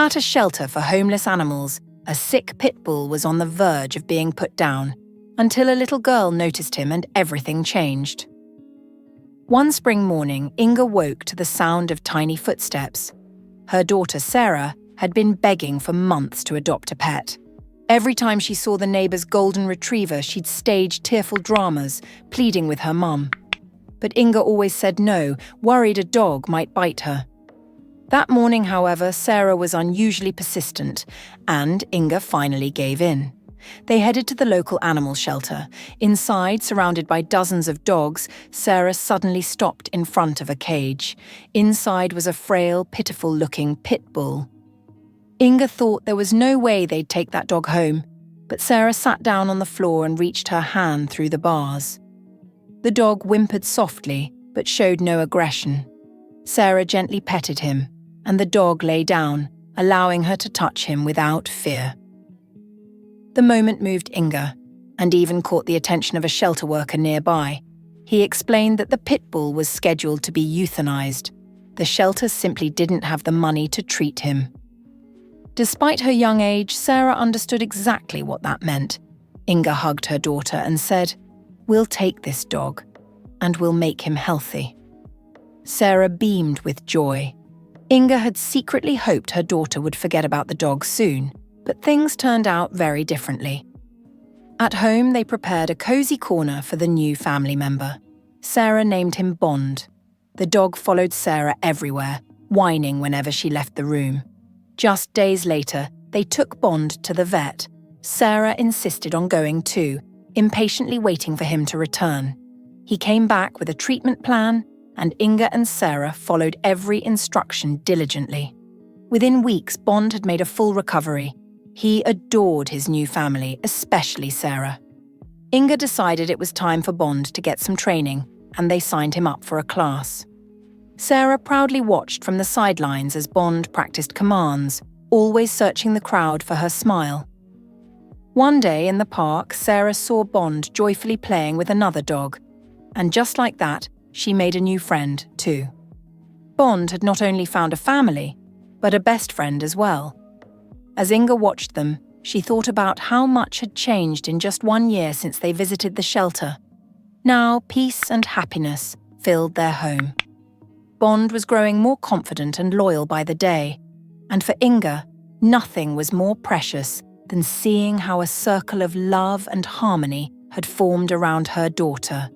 At a shelter for homeless animals, a sick pit bull was on the verge of being put down, until a little girl noticed him and everything changed. One spring morning, Inga woke to the sound of tiny footsteps. Her daughter Sarah had been begging for months to adopt a pet. Every time she saw the neighbor's golden retriever, she'd stage tearful dramas, pleading with her mum. But Inga always said no, worried a dog might bite her. That morning, however, Sarah was unusually persistent, and Inga finally gave in. They headed to the local animal shelter. Inside, surrounded by dozens of dogs, Sarah suddenly stopped in front of a cage. Inside was a frail, pitiful-looking pit bull. Inga thought there was no way they'd take that dog home, but Sarah sat down on the floor and reached her hand through the bars. The dog whimpered softly, but showed no aggression. Sarah gently petted him, and the dog lay down, allowing her to touch him without fear. The moment moved Inga, and even caught the attention of a shelter worker nearby. He explained that the pit bull was scheduled to be euthanized. The shelter simply didn't have the money to treat him. Despite her young age, Sarah understood exactly what that meant. Inga hugged her daughter and said, "We'll take this dog, and we'll make him healthy." Sarah beamed with joy. Inga had secretly hoped her daughter would forget about the dog soon, but things turned out very differently. At home, they prepared a cozy corner for the new family member. Sarah named him Bond. The dog followed Sarah everywhere, whining whenever she left the room. Just days later, they took Bond to the vet. Sarah insisted on going too, impatiently waiting for him to return. He came back with a treatment plan, and Inga and Sarah followed every instruction diligently. Within weeks, Bond had made a full recovery. He adored his new family, especially Sarah. Inga decided it was time for Bond to get some training, and they signed him up for a class. Sarah proudly watched from the sidelines as Bond practiced commands, always searching the crowd for her smile. One day in the park, Sarah saw Bond joyfully playing with another dog, and just like that, she made a new friend too. Bond had not only found a family, but a best friend as well. As Inga watched them, she thought about how much had changed in just 1 year since they visited the shelter. Now, peace and happiness filled their home. Bond was growing more confident and loyal by the day, and for Inga, nothing was more precious than seeing how a circle of love and harmony had formed around her daughter.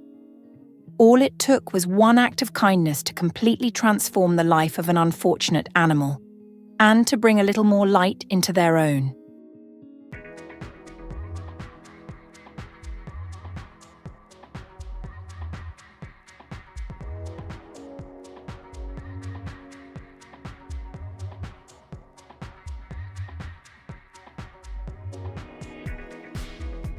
All it took was one act of kindness to completely transform the life of an unfortunate animal, and to bring a little more light into their own.